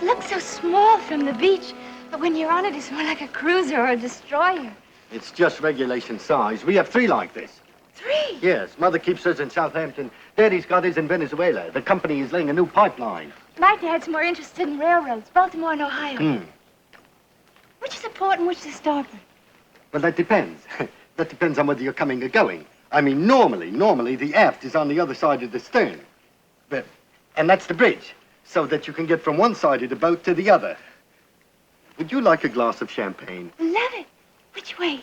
looks so small from the beach, but when you're on it, it's more like a cruiser or a destroyer. It's just regulation size. We have 3 like this. 3? Yes, Mother keeps hers in Southampton. Daddy's got his in Venezuela. The company is laying a new pipeline. My dad's more interested in railroads, Baltimore and Ohio. Which is a port and which is a starboard? Well, that depends. That depends on whether you're coming or going. I mean, normally, the aft is on the other side of the stern. And that's the bridge, so that you can get from one side of the boat to the other. Would you like a glass of champagne? Love it. Which way?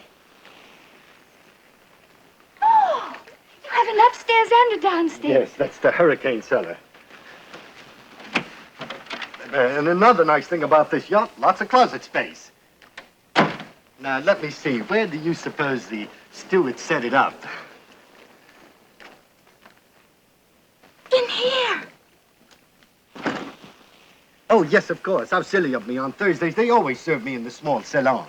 Oh, you have an upstairs and a downstairs. Yes, that's the hurricane cellar. And another nice thing about this yacht, lots of closet space. Now, let me see. Where do you suppose the steward set it up? In here. Oh, yes, of course. How silly of me. On Thursdays, they always serve me in the small salon.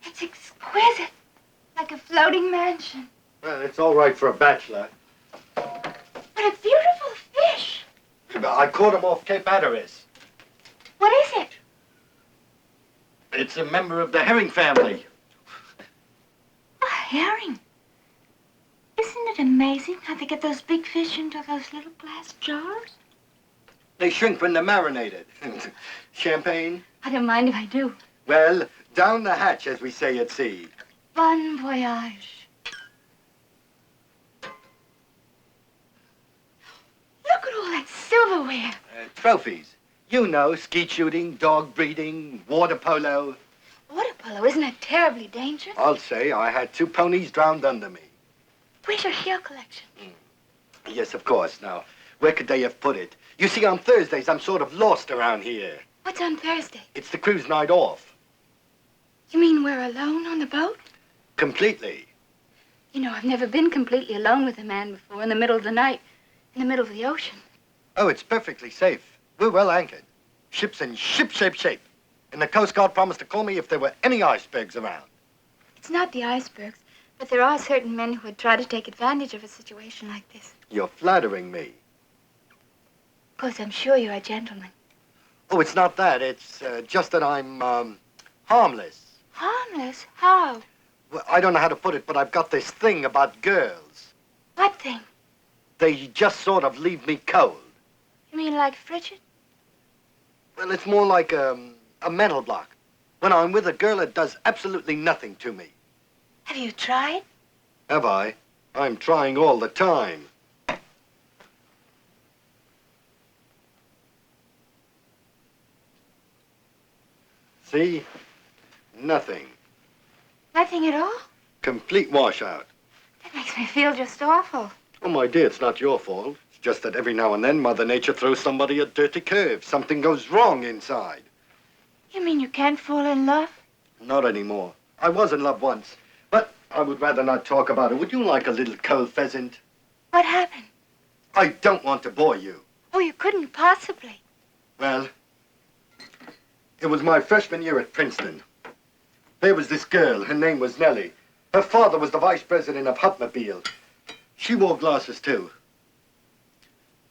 It's exquisite. Like a floating mansion. Well, it's all right for a bachelor. What a beautiful fish. I caught him off Cape Hatteras. What is it? It's a member of the herring family. A herring. Isn't it amazing how they get those big fish into those little glass jars? They shrink when they're marinated. Champagne? I don't mind if I do. Well, down the hatch, as we say at sea. Bon voyage. Look at all that silverware. Trophies. You know, skeet shooting, dog breeding, water polo. Water polo, isn't that terribly dangerous? I'll say I had 2 ponies drowned under me. Where's your hair collection? Yes, of course. Now, where could they have put it? You see, on Thursdays, I'm sort of lost around here. What's on Thursday? It's the cruise night off. You mean we're alone on the boat? Completely. You know, I've never been completely alone with a man before, in the middle of the night, in the middle of the ocean. Oh, it's perfectly safe. We're well anchored. Ship's in ship-shape. And the Coast Guard promised to call me if there were any icebergs around. It's not the icebergs, but there are certain men who would try to take advantage of a situation like this. You're flattering me. Of course, I'm sure you're a gentleman. Oh, it's not that. It's just that I'm, harmless. Harmless? How? Well, I don't know how to put it, but I've got this thing about girls. What thing? They just sort of leave me cold. You mean like frigid? Well, it's more like a mental block. When I'm with a girl, it does absolutely nothing to me. Have you tried? Have I? I'm trying all the time. See? Nothing. Nothing at all? Complete washout. That makes me feel just awful. Oh, my dear, it's not your fault. It's just that every now and then Mother Nature throws somebody a dirty curve. Something goes wrong inside. You mean you can't fall in love? Not anymore. I was in love once, but I would rather not talk about it. Would you like a little cold pheasant? What happened? I don't want to bore you. Oh, you couldn't possibly. Well, it was my freshman year at Princeton. There was this girl. Her name was Nellie. Her father was the vice president of Hupmobile. She wore glasses, too.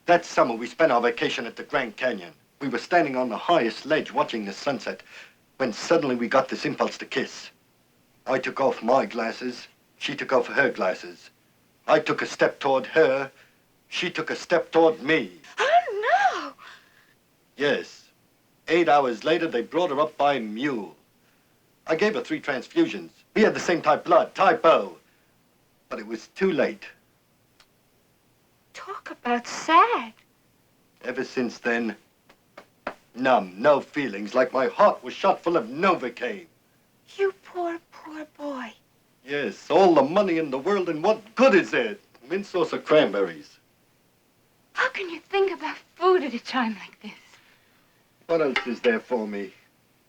That summer, we spent our vacation at the Grand Canyon. We were standing on the highest ledge watching the sunset when suddenly we got this impulse to kiss. I took off my glasses. She took off her glasses. I took a step toward her. She took a step toward me. Oh, no! Yes. 8 hours later, they brought her up by mule. I gave her 3 transfusions. We had the same type blood, type O. But it was too late. Talk about sad. Ever since then, numb, no feelings, like my heart was shot full of Novocaine. You poor, poor boy. Yes, all the money in the world, and what good is it? Mint sauce or cranberries. How can you think about food at a time like this? What else is there for me?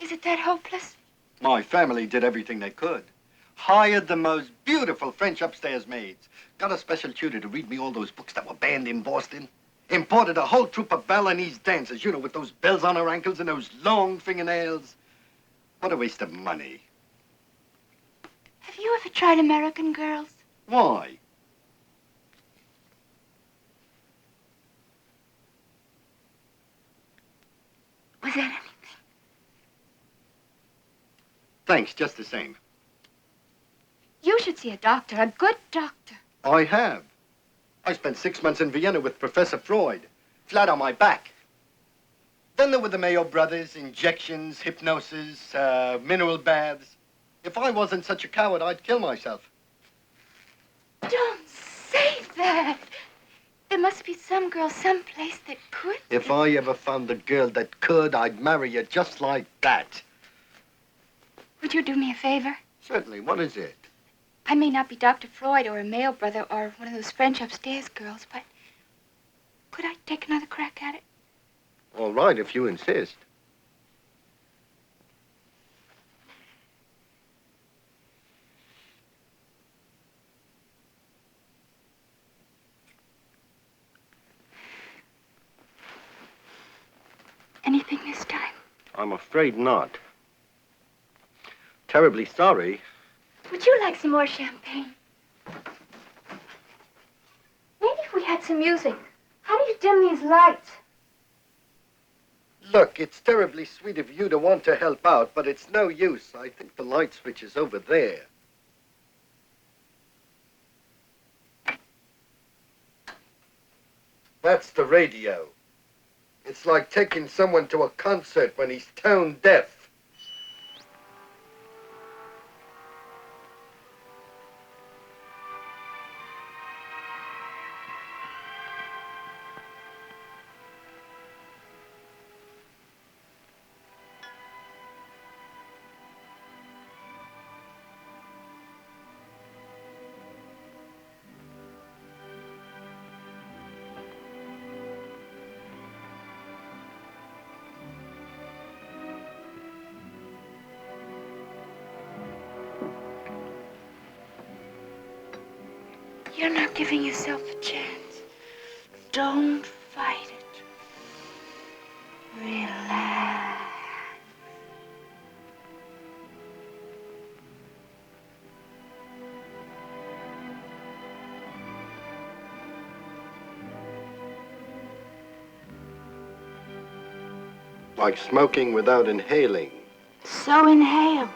Is it that hopeless? My family did everything they could. Hired the most beautiful French upstairs maids. Got a special tutor to read me all those books that were banned in Boston. Imported a whole troupe of Balinese dancers, you know, with those bells on her ankles and those long fingernails. What a waste of money. Have you ever tried American Girls? Why? Was that anything? Thanks, just the same. You should see a doctor, a good doctor. I have. I spent 6 months in Vienna with Professor Freud, flat on my back. Then there were the Mayo brothers, injections, hypnosis, mineral baths. If I wasn't such a coward, I'd kill myself. Don't say that. There must be some girl someplace that could. If I ever found a girl that could, I'd marry her just like that. Would you do me a favor? Certainly. What is it? I may not be Dr. Freud or a Mayo brother or one of those French upstairs girls, but could I take another crack at it? All right, if you insist. Anything this time? I'm afraid not. Terribly sorry. Would you like some more champagne? Maybe if we had some music. How do you dim these lights? Look, it's terribly sweet of you to want to help out, but it's no use. I think the light switch is over there. That's the radio. It's like taking someone to a concert when he's tone deaf. You're not giving yourself a chance. Don't fight it. Relax. Like smoking without inhaling. So inhale.